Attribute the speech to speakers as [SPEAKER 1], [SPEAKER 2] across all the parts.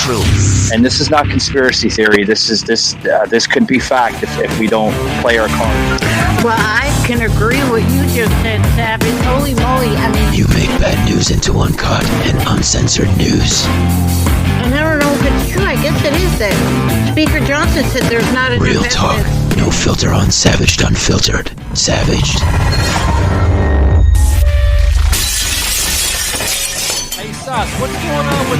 [SPEAKER 1] truth. And this is not conspiracy theory. This could be fact if we don't play our cards.
[SPEAKER 2] Well, I can agree with you just said, Savage. Holy moly, I mean...
[SPEAKER 3] You make bad news into uncut and uncensored news.
[SPEAKER 2] I never know if it's true. I guess it is that Speaker Johnson said there's not enough
[SPEAKER 3] Real talk. No filter on Savaged Unfiltered. Savaged.
[SPEAKER 4] Hey, Sauce, what's going on with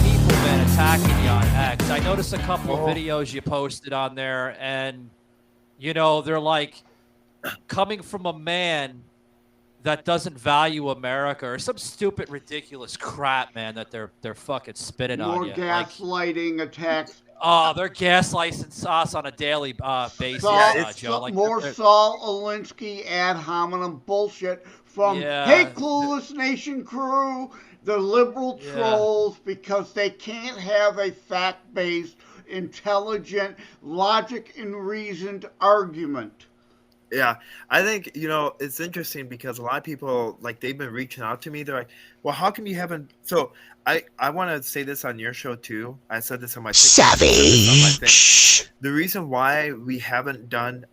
[SPEAKER 4] these people, man, attacking you on X? I noticed a couple of videos you posted on there, and, you know, they're like, coming from a man that doesn't value America or some stupid, ridiculous crap, man, that they're fucking spitting on you.
[SPEAKER 5] More gaslighting attacks.
[SPEAKER 4] Oh, they're gaslighting Sauce on a daily basis, Joe. Like
[SPEAKER 5] more Saul Alinsky ad hominem bullshit from Hey Clueless Nation crew, the liberal trolls, because they can't have a fact-based, intelligent, logic and reasoned argument.
[SPEAKER 6] Yeah, I think, you know, it's interesting because a lot of people, like, they've been reaching out to me. They're like, well, how come you haven't? So I want to say this on your show, too. I said this on my
[SPEAKER 3] Savage.
[SPEAKER 6] The reason why we haven't done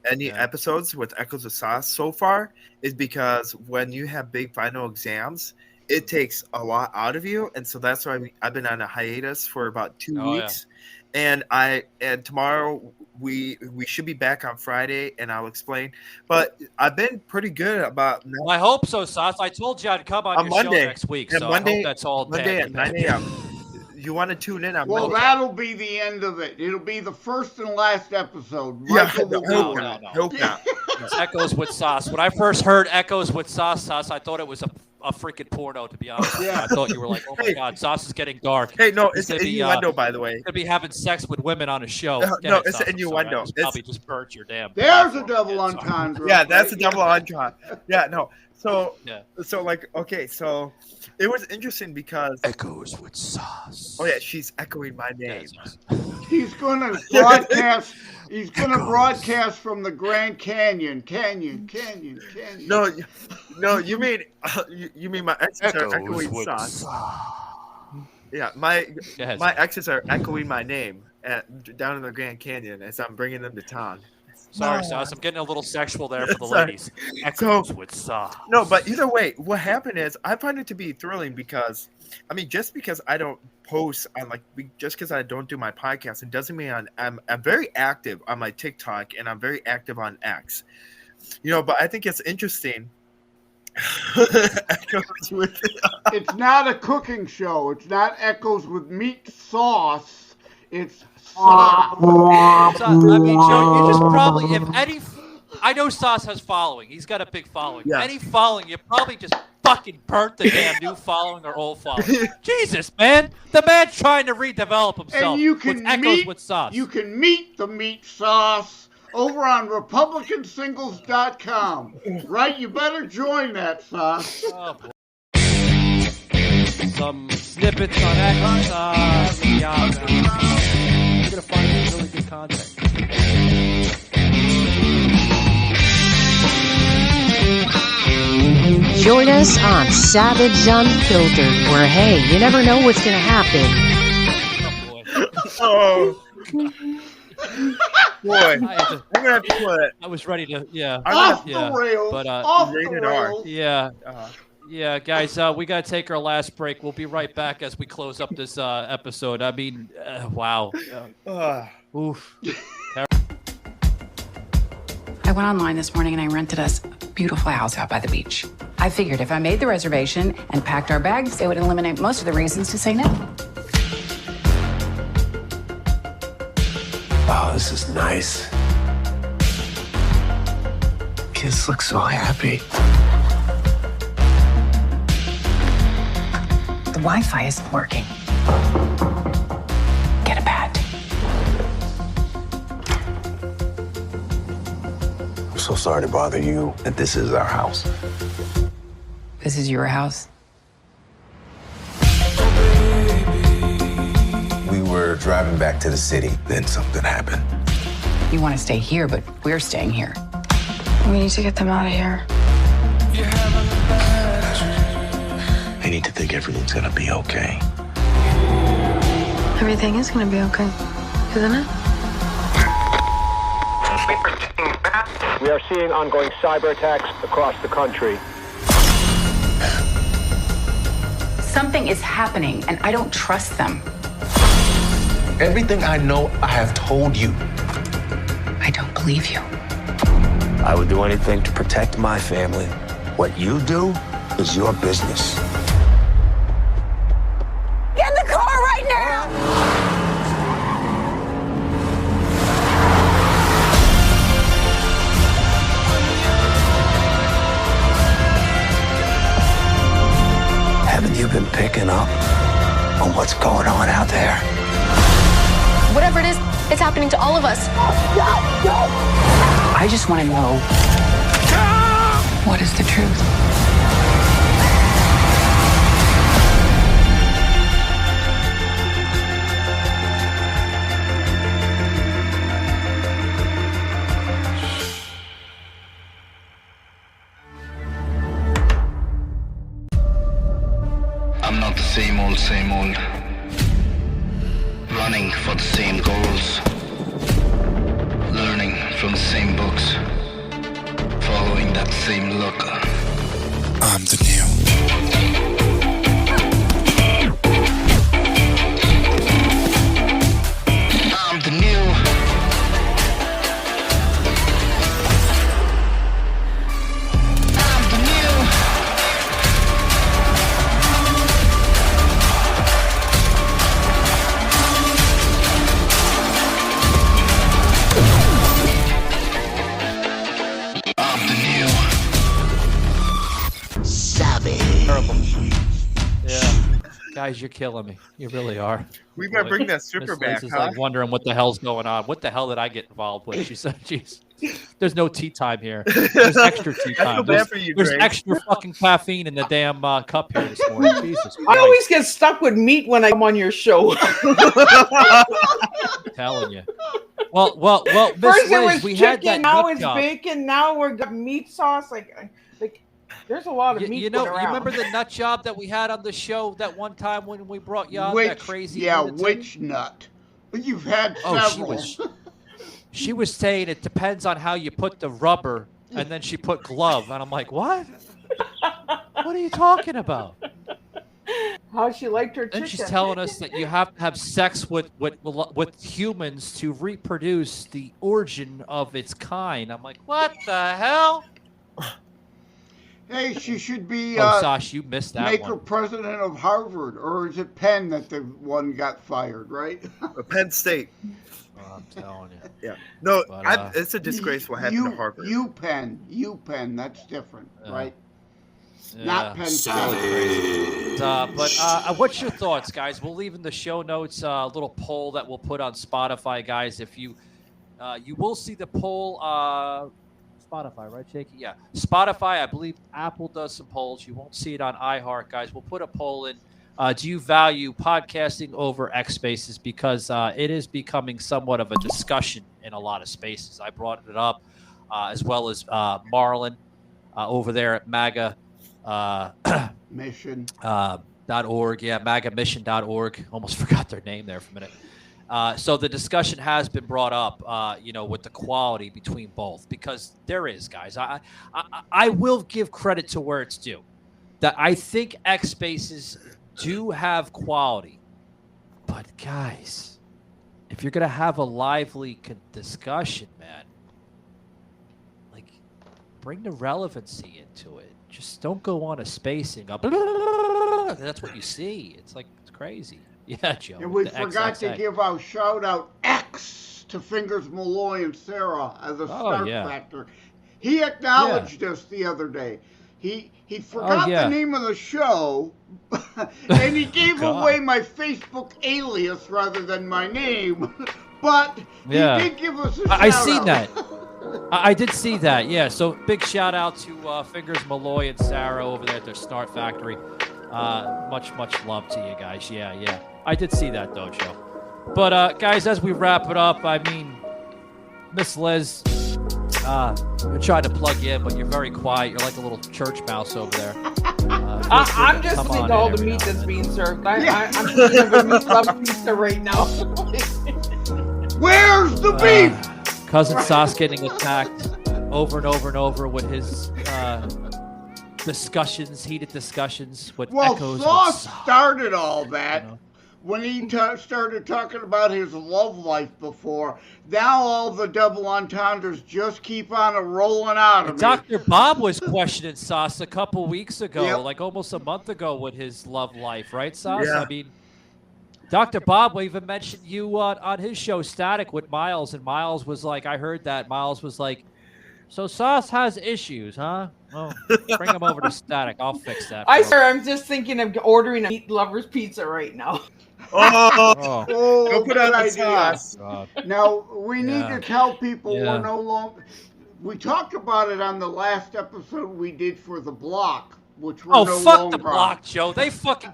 [SPEAKER 6] any episodes with Echoes of Sauce so far is because when you have big final exams, it takes a lot out of you. And so that's why I've been on a hiatus for about 2 weeks. Yeah. And tomorrow we should be back on Friday, and I'll explain. But I've been pretty good about.
[SPEAKER 4] Well, I hope so, Sauce. I told you I'd come on your
[SPEAKER 6] Monday,
[SPEAKER 4] show next week, so
[SPEAKER 6] Monday,
[SPEAKER 4] I hope that's all.
[SPEAKER 6] Monday at 9 a.m. You want to tune in on
[SPEAKER 5] Well,
[SPEAKER 6] Monday?
[SPEAKER 5] that'll be the end of it. It'll be the first and last episode.
[SPEAKER 6] No.
[SPEAKER 4] Hope not. It's Echoes with Sauce. When I first heard Echoes with Sauce, I thought it was a freaking porno, to be honest. Yeah. I thought you were like, oh my God, Sauce is getting dark.
[SPEAKER 6] Hey, no, it's innuendo, by the way.
[SPEAKER 4] He's going to be having sex with women on a show.
[SPEAKER 6] No, it's an innuendo.
[SPEAKER 4] It's probably just burnt your damn.
[SPEAKER 5] There's a double entendre.
[SPEAKER 6] Yeah, that's a double entendre. Yeah, no. So like, okay, so it was interesting because
[SPEAKER 4] Echoes with Sauce.
[SPEAKER 6] Oh yeah, she's echoing my name.
[SPEAKER 5] He's gonna broadcast. He's gonna broadcast from the Grand Canyon.
[SPEAKER 6] No, you mean my exes are echoing Sauce. Yeah, my exes are echoing my name down in the Grand Canyon as I'm bringing them to town.
[SPEAKER 4] Sorry, Sauce. I'm getting a little sexual there for the ladies. Echoes with Sauce.
[SPEAKER 6] No, but either way, what happened is I find it to be thrilling because, I mean, just because I don't post on just because I don't do my podcast, it doesn't mean I'm very active on my TikTok and I'm very active on X. You know, but I think it's interesting.
[SPEAKER 5] It's not a cooking show. It's not Echoes with Meat Sauce. It's Sauce.
[SPEAKER 4] I mean, Joe, you just probably, if any, I know Sauce has following. He's got a big following. Yeah. Any following, you probably just fucking burnt the damn new following or old following. Jesus, man. The man's trying to redevelop himself.
[SPEAKER 5] And you can
[SPEAKER 4] Echoes with Sauce.
[SPEAKER 5] You can meet the Meat Sauce over on RepublicanSingles.com. Right? You better join that, Sauce.
[SPEAKER 4] Oh, boy. Some snippets on X. You're going to find some really good content.
[SPEAKER 7] Join us on Savage Unfiltered, where, hey, you never know what's going to happen.
[SPEAKER 6] Oh, boy. I'm going to have to put it.
[SPEAKER 4] I was ready to,
[SPEAKER 5] Off the rails.
[SPEAKER 4] But,
[SPEAKER 5] off the rails.
[SPEAKER 4] Yeah, guys, we got to take our last break. We'll be right back as we close up this episode. I mean, wow. Oof.
[SPEAKER 8] I went online this morning and I rented us a beautiful house out by the beach. I figured if I made the reservation and packed our bags, it would eliminate most of the reasons to say no.
[SPEAKER 3] Wow, this is nice. Kids look so happy.
[SPEAKER 8] The Wi-Fi isn't working. Get a pad.
[SPEAKER 3] I'm so sorry to bother you, but this is our house.
[SPEAKER 8] This is your house?
[SPEAKER 3] We were driving back to the city, then something happened.
[SPEAKER 8] You want to stay here, but we're staying here.
[SPEAKER 9] We need to get them out of here.
[SPEAKER 3] I need to think everything's gonna be okay.
[SPEAKER 9] Everything is gonna be okay, isn't it?
[SPEAKER 10] We are seeing ongoing cyber attacks across the country.
[SPEAKER 8] Something is happening, and I don't trust them.
[SPEAKER 3] Everything I know, I have told you.
[SPEAKER 8] I don't believe you.
[SPEAKER 3] I would do anything to protect my family. What you do is your business.
[SPEAKER 9] Get in the car right now!
[SPEAKER 3] Haven't you been picking up on what's going on out there?
[SPEAKER 9] Whatever it is, it's happening to all of us.
[SPEAKER 8] I just want to know what is the truth.
[SPEAKER 11] I'm not the same old. Running for the same goals. Learning from the same books. Following that same look. I'm the new. I'm the new. I'm the new.
[SPEAKER 4] Guys, you're killing me. You really are.
[SPEAKER 6] We gotta bring that stripper back,
[SPEAKER 4] Liz is
[SPEAKER 6] huh?
[SPEAKER 4] like wondering what the hell's going on. What the hell did I get involved with? She said, "Jeez, there's no tea time here. There's extra tea
[SPEAKER 6] I
[SPEAKER 4] time.
[SPEAKER 6] feel bad for you,
[SPEAKER 4] There's
[SPEAKER 6] Greg.
[SPEAKER 4] extra fucking caffeine in the damn cup here this morning." Jesus Christ.
[SPEAKER 12] I always get stuck with meat when I come on your show.
[SPEAKER 4] I'm telling you. Well, Miss
[SPEAKER 12] First it
[SPEAKER 4] Liz,
[SPEAKER 12] was
[SPEAKER 4] we had that
[SPEAKER 12] chicken, now
[SPEAKER 4] nut
[SPEAKER 12] it's
[SPEAKER 4] job.
[SPEAKER 12] bacon, now we're got meat sauce. Like there's a lot of meat.
[SPEAKER 4] You know,
[SPEAKER 12] going
[SPEAKER 4] you
[SPEAKER 12] around.
[SPEAKER 4] remember the nut job that we had on the show that one time when we brought you on that crazy?
[SPEAKER 5] Yeah,
[SPEAKER 4] lunatic?
[SPEAKER 5] which nut? You've had several.
[SPEAKER 4] She was saying it depends on how you put the rubber, and then she put glove, and I'm like, what? What are you talking about?
[SPEAKER 12] How she liked her chicken.
[SPEAKER 4] And she's telling us that you have to have sex with humans to reproduce the origin of its kind. I'm like, what the hell?
[SPEAKER 5] Hey, she should be
[SPEAKER 4] Sash, you missed that
[SPEAKER 5] make
[SPEAKER 4] one.
[SPEAKER 5] her president of Harvard, or is it Penn that the one got fired, right?
[SPEAKER 6] Penn State.
[SPEAKER 4] I'm telling you.
[SPEAKER 6] Yeah. No,
[SPEAKER 4] But,
[SPEAKER 6] it's a disgrace what happened to Harvard.
[SPEAKER 5] UPenn, that's different, right?
[SPEAKER 4] Yeah.
[SPEAKER 5] Not Penn State.
[SPEAKER 4] But what's your thoughts, guys? We'll leave in the show notes a little poll that we'll put on Spotify, guys. If you will see the poll, Spotify, right, Shaky? Yeah, Spotify. I believe Apple does some polls. You won't see it on iHeart, guys. We'll put a poll in. Do you value podcasting over X Spaces? Because it is becoming somewhat of a discussion in a lot of spaces. I brought it up, as well as Marlon over there at MAGA. Mission.org. Yeah, magamission.org. Almost forgot their name there for a minute. So the discussion has been brought up, with the quality between both, because there is, guys. I will give credit to where it's due. That I think X Spaces do have quality, but guys, if you're gonna have a lively discussion, man, like bring the relevancy into it. Just don't go on a spacing up. That's what you see. It's like it's crazy. Yeah, Joe.
[SPEAKER 5] And we forgot to give our shout out X to Fingers Malloy and Sarah as a start factor. He acknowledged us the other day. He forgot the name of the show, and he gave away my Facebook alias rather than my name. But he did give us a shout out.
[SPEAKER 4] I seen that. I did see that. Yeah. So big shout out to Fingers Malloy and Sarah over there at their Start Factory. Much love to you guys. Yeah. I did see that though, Joe. But guys, as we wrap it up, I mean, Miss Liz, We're trying to plug you in, but you're very quiet. You're like a little church mouse over there.
[SPEAKER 12] I'm just listening to all the meat that's being served. I'm eating a meat love pizza right now.
[SPEAKER 5] Where's the beef?
[SPEAKER 4] Cousin Sauce getting attacked over and over and over with his heated discussions with echoes.
[SPEAKER 5] Sauce started all that. When he started talking about his love life before, now all the double entendres just keep on rolling out of me.
[SPEAKER 4] Dr. Bob was questioning Sauce a couple weeks ago, like almost a month ago, with his love life, right, Sauce?
[SPEAKER 6] Yeah.
[SPEAKER 4] I mean, Dr. Bob even mentioned you on his show, Static, with Miles, and Miles was like, I heard that. Miles was like, so Sauce has issues, huh? Well, bring him over to Static. I'll fix that.
[SPEAKER 12] I'm just thinking of ordering a meat lover's pizza right now.
[SPEAKER 5] Go
[SPEAKER 6] put out the sauce.
[SPEAKER 5] Now, we need to tell people we're no longer... We talked about it on the last episode we did for the block, which we're no longer...
[SPEAKER 4] fuck the block, Joe. They're fucking...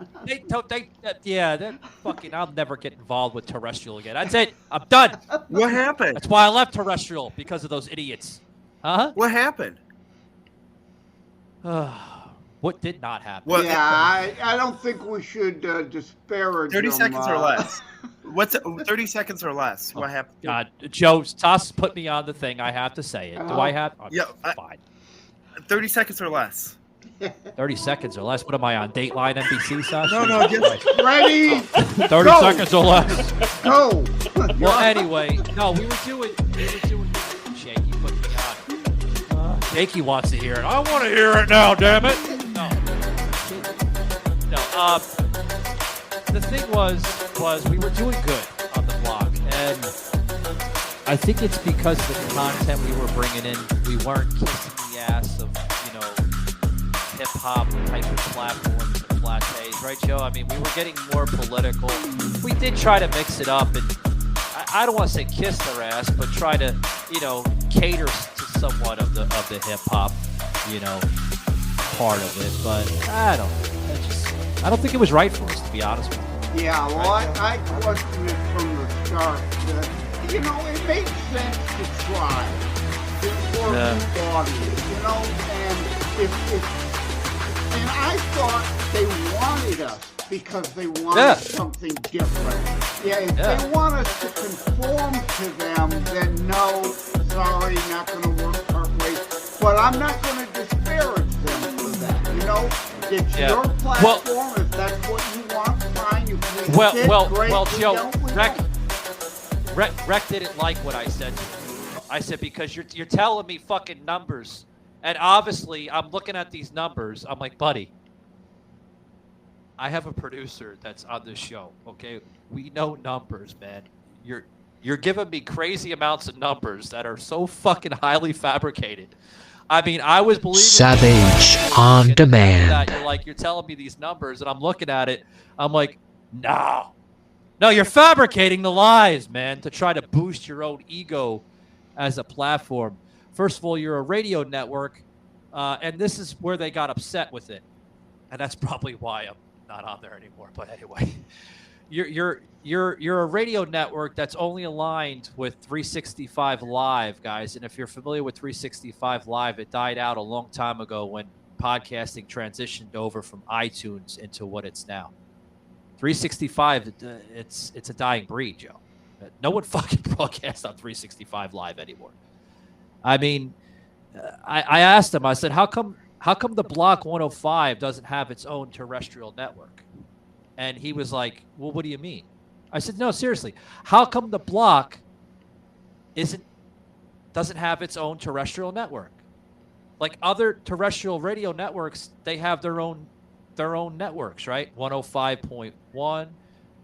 [SPEAKER 4] I'll never get involved with terrestrial again. That's it. I'm done.
[SPEAKER 6] What happened?
[SPEAKER 4] That's why I left terrestrial, because of those idiots. Huh?
[SPEAKER 6] What happened?
[SPEAKER 4] What did not happen?
[SPEAKER 5] Well, I don't think we should disparage
[SPEAKER 6] 30
[SPEAKER 5] them,
[SPEAKER 6] seconds or less. What's 30 seconds or less? What happened?
[SPEAKER 4] God, Joe, Toss put me on the thing. I have to say it. Do I have? Fine.
[SPEAKER 6] 30 seconds or less.
[SPEAKER 4] 30 seconds or less. What am I on? Dateline NBC, Sasha?
[SPEAKER 6] No, just
[SPEAKER 5] ready.
[SPEAKER 4] 30 seconds or less.
[SPEAKER 5] Go.
[SPEAKER 4] Well, anyway, no, we were doing. Shaky put me on. Shaky wants to hear it. I want to hear it now. Damn it. No. The thing was we were doing good on the block, and I think it's because of the content we were bringing in. We weren't kissing the ass of hip hop type of platforms and flat right, Joe? I mean, we were getting more political. We did try to mix it up, and I don't want to say kiss their ass, but try to cater to somewhat of the hip hop part of it. But I don't think it was right for us, to be honest with you.
[SPEAKER 5] Yeah, well, I questioned it from the start that, it made sense to try for a new audience, and I thought they wanted us because they wanted something different. If they want us to conform to them, then no, sorry, not going to work our way. But I'm not going to disparage them for that, It's your platform. If that's what you want, fine.
[SPEAKER 4] Well, Joe, Rec didn't like what I said to him. I said, because you're telling me fucking numbers, and obviously I'm looking at these numbers. I'm like, buddy, I have a producer that's on this show. Okay, we know numbers, man. You're giving me crazy amounts of numbers that are so fucking highly fabricated. I mean, I was believing
[SPEAKER 7] Savage on demand.
[SPEAKER 4] You're telling me these numbers, and I'm looking at it. I'm like, no, you're fabricating the lies, man, to try to boost your own ego as a platform. First of all, you're a radio network, and this is where they got upset with it, and that's probably why I'm not on there anymore. But anyway, you're a radio network that's only aligned with 365 Live, guys. And if you're familiar with 365 Live, it died out a long time ago when podcasting transitioned over from iTunes into what it's now. 365, it's a dying breed, Joe. No one fucking broadcasts on 365 Live anymore. I mean, I asked him, I said, how come the Block 105 doesn't have its own terrestrial network? And he was like, well, what do you mean? I said, no, seriously. How come the Block doesn't have its own terrestrial network? Like other terrestrial radio networks, they have their own networks, right? 105.1,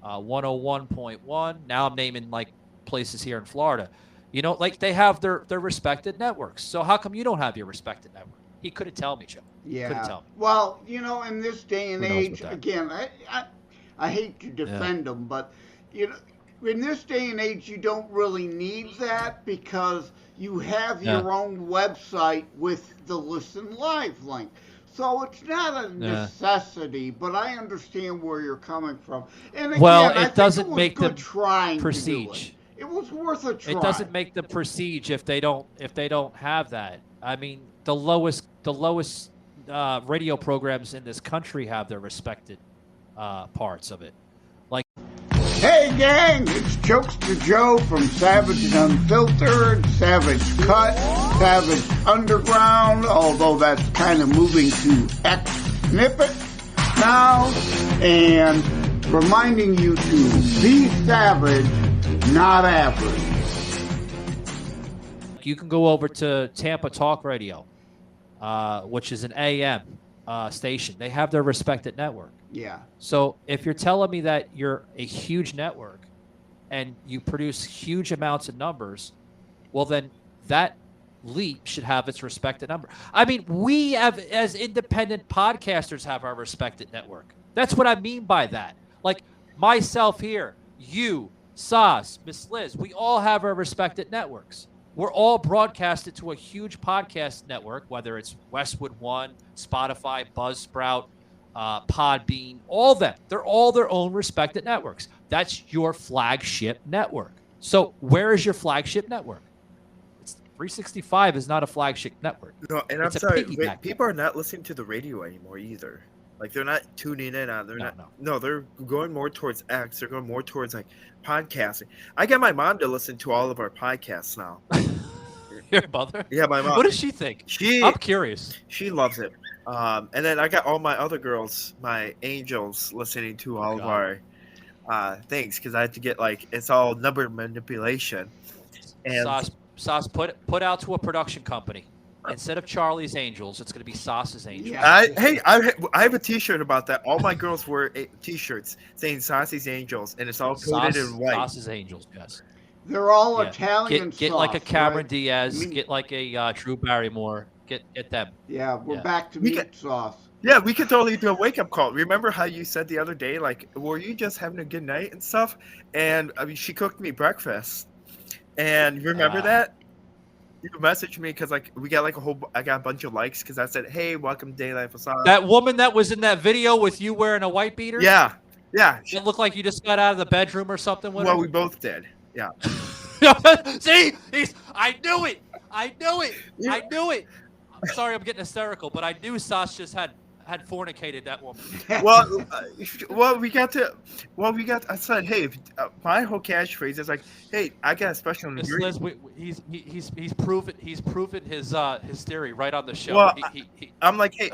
[SPEAKER 4] 101.1. Now I'm naming like places here in Florida. They have their respected networks. So how come you don't have your respected network? He couldn't tell me, Joe.
[SPEAKER 5] Yeah.
[SPEAKER 4] Couldn't tell me.
[SPEAKER 5] Well, in this day and age, again, I hate to defend them, but in this day and age, you don't really need that because you have your own website with the Listen Live link. So it's not a necessity, but I understand where you're coming from. And again,
[SPEAKER 4] it doesn't make the
[SPEAKER 5] trying
[SPEAKER 4] prestige.
[SPEAKER 5] It It was worth a try.
[SPEAKER 4] It doesn't make the prestige if they don't have that. I mean, the lowest radio programs in this country have their respected parts of it. Like,
[SPEAKER 5] hey gang, it's Jokester Joe from Savage and Unfiltered, Savage Cut, Savage Underground, although that's kind of moving to X Snippet now, and reminding you to be savage, not average.
[SPEAKER 4] You can go over to Tampa Talk Radio, which is an AM station. They have their respected network.
[SPEAKER 5] Yeah.
[SPEAKER 4] So if you're telling me that you're a huge network and you produce huge amounts of numbers, well, then that leap should have its respected number. I mean, we have, as independent podcasters, have our respected network. That's what I mean by that. Like myself here, you, Sauce, Miss Liz, we all have our respected networks. We're all broadcasted to a huge podcast network, whether it's Westwood One, Spotify, Buzzsprout, Podbean, all them. They're all their own respected networks. That's your flagship network. So where is your flagship network? 365 is not a flagship network.
[SPEAKER 6] No, and I'm sorry, people are not listening to the radio anymore either. Like they're not tuning in on. They're going more towards X. They're going more towards like podcasting. I get my mom to listen to all of our podcasts now.
[SPEAKER 4] Your mother?
[SPEAKER 6] Yeah, my mom.
[SPEAKER 4] What does she think? I'm curious.
[SPEAKER 6] She loves it. And then I got all my other girls, my angels, listening to all of our things because I had to get like it's all number manipulation. And
[SPEAKER 4] Sauce, put out to a production company. Instead of Charlie's Angels, it's going to be Sauce's Angels.
[SPEAKER 6] I have a T-shirt about that. All my girls wear T-shirts saying Saucy's Angels, and it's all coated in white.
[SPEAKER 4] Sauce's Angels, yes.
[SPEAKER 5] They're all Italian.
[SPEAKER 4] Get like a Cameron Diaz. Get like a Drew Barrymore. Get them.
[SPEAKER 5] Yeah, we're back to meat sauce.
[SPEAKER 6] Yeah, we could totally do a wake-up call. Remember how you said the other day, like, were you just having a good night and stuff? And I mean, she cooked me breakfast. And remember that? You messaged me because like we got like I got a bunch of likes because I said, "Hey, welcome to Daylight Facade."
[SPEAKER 4] That woman that was in that video with you wearing a white beater.
[SPEAKER 6] Yeah.
[SPEAKER 4] It looked like you just got out of the bedroom or something. With her.
[SPEAKER 6] We both did. Yeah.
[SPEAKER 4] See, I knew it. I knew it. I'm sorry, I'm getting hysterical, but I knew Sauce just had fornicated that woman. I said, hey, my whole catchphrase is like, hey, I got a special ingredient. Liz, he's proven his theory right on the show.
[SPEAKER 6] Well, I'm like, hey,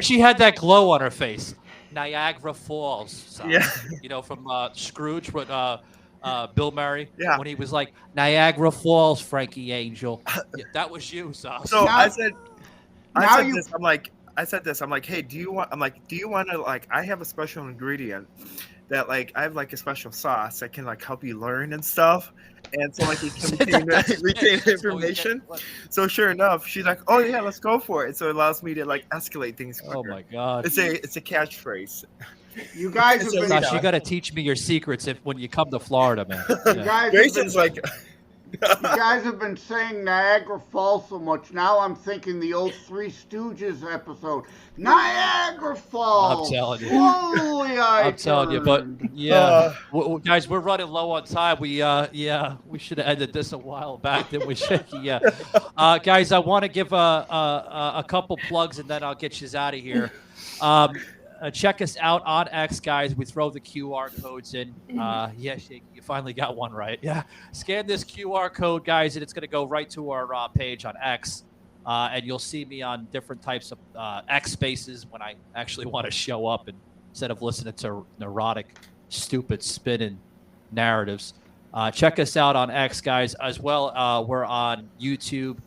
[SPEAKER 4] she had that glow on her face. Niagara Falls. Sauce.
[SPEAKER 6] Yeah.
[SPEAKER 4] You know, from Scrooge with Bill Murray.
[SPEAKER 6] Yeah.
[SPEAKER 4] When he was like, Niagara Falls, Frankie Angel. Yeah, that was you, Sauce.
[SPEAKER 6] So I said this. I'm like, hey, do you want to like? I have a special ingredient that like I have like a special sauce that can like help you learn and stuff, and so like you can retain information. So sure enough, she's like, oh yeah, let's go for it. So it allows me to like escalate things quicker.
[SPEAKER 4] Oh my god,
[SPEAKER 6] it's a catchphrase.
[SPEAKER 5] You guys have been.
[SPEAKER 4] You got to teach me your secrets when you come to Florida, man.
[SPEAKER 6] Jason's like.
[SPEAKER 5] You guys have been saying Niagara Falls so much. Now I'm thinking the old Three Stooges episode. Niagara Falls.
[SPEAKER 4] I'm telling you.
[SPEAKER 5] I'm
[SPEAKER 4] telling you. But yeah, guys, we're running low on time. We should have ended this a while back, didn't we, Shaky? Yeah. Guys, I want to give a couple plugs and then I'll get you out of here. Check us out on X, guys. We throw the QR codes in. Yeah, Shaky, you finally got one right. Yeah. Scan this QR code, guys, and it's going to go right to our page on X. And you'll see me on different types of X spaces when I actually want to show up and instead of listening to neurotic, stupid, spinning narratives. Check us out on X, guys, as well. We're on YouTube.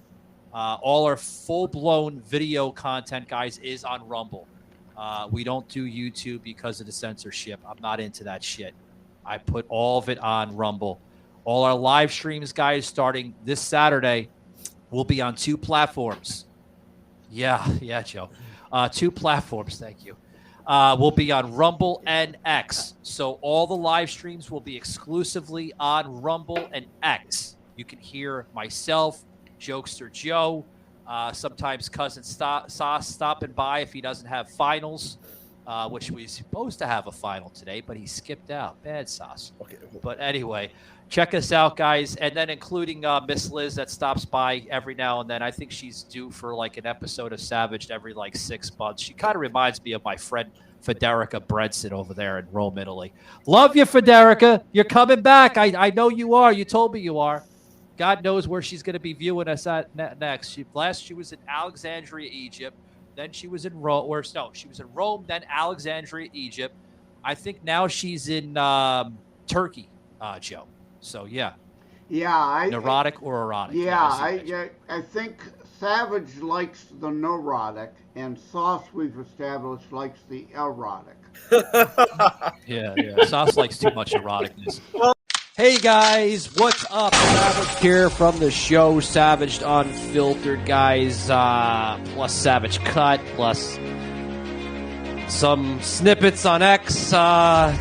[SPEAKER 4] All our full-blown video content, guys, is on Rumble. We don't do YouTube because of the censorship. I'm not into that shit. I put all of it on Rumble. All our live streams, guys, starting this Saturday, will be on 2 platforms. Yeah, Joe. 2 platforms, thank you. Will be on Rumble and X. So all the live streams will be exclusively on Rumble and X. You can hear myself, Jokester Joe, sometimes Cousin Sauce stopping by if he doesn't have finals. which we supposed to have a final today, but he skipped out. Bad sauce.
[SPEAKER 6] Okay.
[SPEAKER 4] But anyway, check us out, guys, and then including Miss Liz that stops by every now and then. I think she's due for like an episode of Savaged every like 6 months. She kind of reminds me of my friend Federica Bredson over there in Rome, Italy. Love you, Federica. You're coming back. I know you are. You told me you are. God knows where she's going to be viewing us at next. She was in Alexandria, Egypt. Then she was in Rome. She was in Rome, then Alexandria, Egypt. I think now she's in Turkey, Joe. So, yeah.
[SPEAKER 5] Yeah.
[SPEAKER 4] Neurotic or erotic?
[SPEAKER 5] Yeah, I think Savage likes the neurotic, and Sauce, we've established, likes the erotic.
[SPEAKER 4] Yeah. Sauce likes too much eroticness. Hey guys, what's up? Savage here from the show Savaged Unfiltered, guys. Plus Savage Cut, plus some snippets on X. Beth.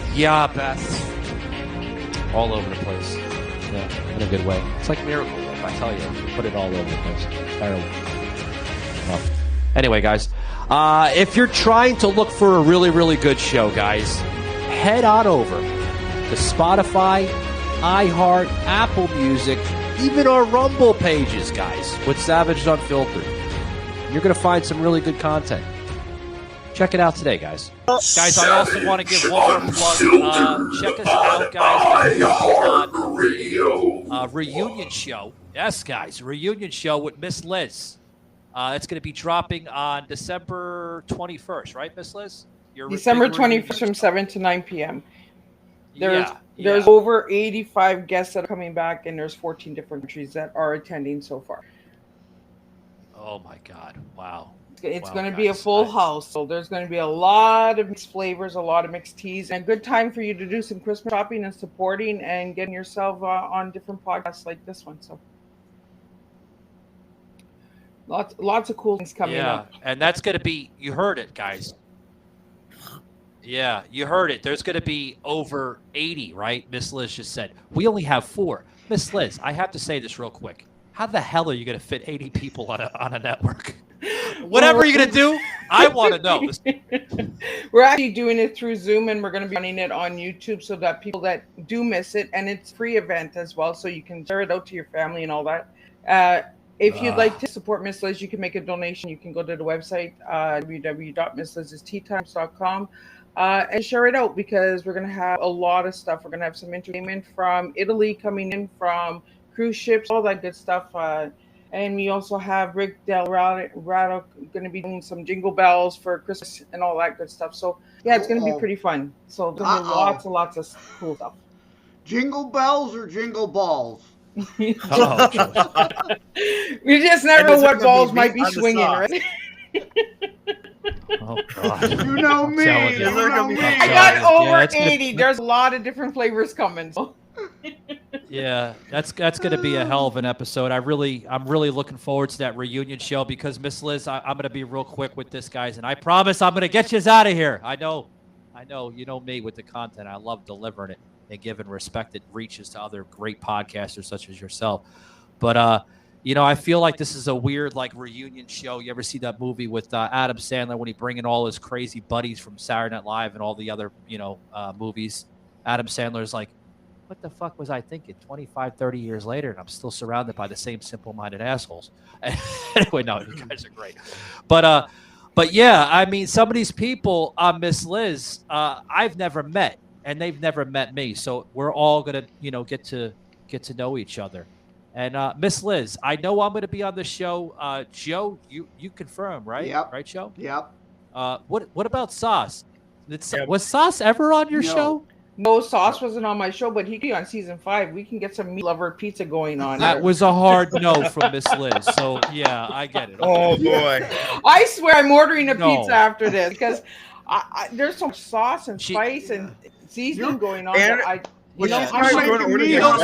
[SPEAKER 4] All over the place. Yeah, in a good way. It's like Miracle Whip, I tell you. Put it all over the place. Terrible. Well, anyway, guys, if you're trying to look for a really, really good show, guys, head on over to Spotify, iHeart, Apple Music, even our Rumble pages, guys, with Savage Unfiltered. You're going to find some really good content. Check it out today, guys. Guys, I also want to give one more plug. Check us out, guys. Reunion show. Yes, guys. Reunion show with Miss Liz. It's going to be dropping on December 21st, right, Miss Liz?
[SPEAKER 12] December 21st from 7 to 9 p.m. There's over 85 guests that are coming back, and there's 14 different countries that are attending so far.
[SPEAKER 4] Oh, my God. Wow.
[SPEAKER 12] It's going to be a full house. So there's going to be a lot of mixed flavors, a lot of mixed teas, and a good time for you to do some Christmas shopping and supporting and getting yourself on different podcasts like this one. So lots of cool things coming up.
[SPEAKER 4] Yeah, and that's going to be, you heard it, guys. Yeah, you heard it. There's going to be over 80, right? Miss Liz just said. We only have 4. Miss Liz, I have to say this real quick. How the hell are you going to fit 80 people on a network? Whatever you're going to do, I want to know.
[SPEAKER 12] We're actually doing it through Zoom, and we're going to be running it on YouTube so that people that do miss it, and it's a free event as well, so you can share it out to your family and all that. If you'd like to support Miss Liz, you can make a donation. You can go to the website, www.misslizsteatimes.com, and share it out, because we're going to have a lot of stuff. We're going to have some entertainment from Italy coming in, from cruise ships, all that good stuff. And we also have Rick Del Rado going to be doing some jingle bells for Christmas and all that good stuff. So, yeah, it's going to be pretty fun. So there's lots and lots of cool stuff.
[SPEAKER 5] Jingle bells or jingle balls?
[SPEAKER 12] We just never know what balls might be swinging, right?
[SPEAKER 4] Oh, God.
[SPEAKER 5] You know me.
[SPEAKER 12] I got over 80. There's a lot of different flavors coming. So.
[SPEAKER 4] Yeah, that's going to be a hell of an episode. I'm really looking forward to that reunion show, because Miss Liz, I'm going to be real quick with this, guys, and I promise I'm going to get you out of here. I know, you know me with the content. I love delivering it and giving respect that reaches to other great podcasters such as yourself. But I feel like this is a weird reunion show. You ever see that movie with Adam Sandler when he bring in all his crazy buddies from Saturday Night Live and all the other movies? Adam Sandler's like, what the fuck was I thinking 25, 30 years later, and I'm still surrounded by the same simple-minded assholes. Anyway, no, you guys are great. But yeah, I mean, some of these people, Miss Liz, I've never met, and they've never met me. So we're all going to, get to know each other. And Miss Liz, I know I'm going to be on the show. Joe, you confirm, right?
[SPEAKER 5] Yep.
[SPEAKER 4] Right, Joe?
[SPEAKER 5] Yep.
[SPEAKER 4] What about Sauce? Was Sauce ever on your show?
[SPEAKER 12] No, Sauce wasn't on my show, but he could be on season 5. We can get some meat lover pizza going on.
[SPEAKER 4] That was a hard no from Miss Liz. So yeah, I get it.
[SPEAKER 6] Oh boy!
[SPEAKER 12] I swear I'm ordering a pizza after this, because there's so much sauce and spice and seasoning going on.
[SPEAKER 4] She knows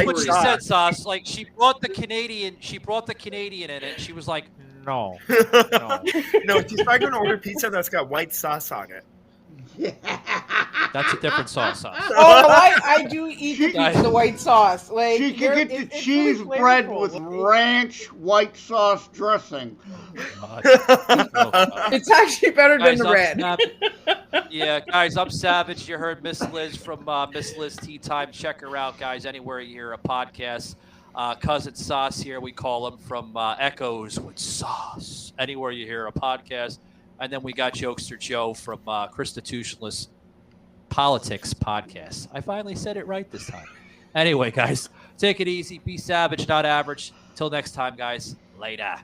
[SPEAKER 4] what she said, Sauce. Like she brought the Canadian in it. She was like, no.
[SPEAKER 6] No, she's probably going to order pizza that's got white sauce on it.
[SPEAKER 4] That's a different sauce.
[SPEAKER 12] Oh, I do eat the white sauce. Like
[SPEAKER 5] she can get the cheese bread with ranch white sauce dressing.
[SPEAKER 12] It's actually better than the red.
[SPEAKER 4] Yeah, guys, I'm Savage. You heard Miss Liz from Miss Liz Tea Time. Check her out, guys, anywhere you hear a podcast. Cousin Sauce here, we call him, from Echoes with Sauce. Anywhere you hear a podcast. And then we got Jokester Joe from Constitutionalist Politics Podcast. I finally said it right this time. Anyway, guys, take it easy. Be savage, not average. Till next time, guys. Later.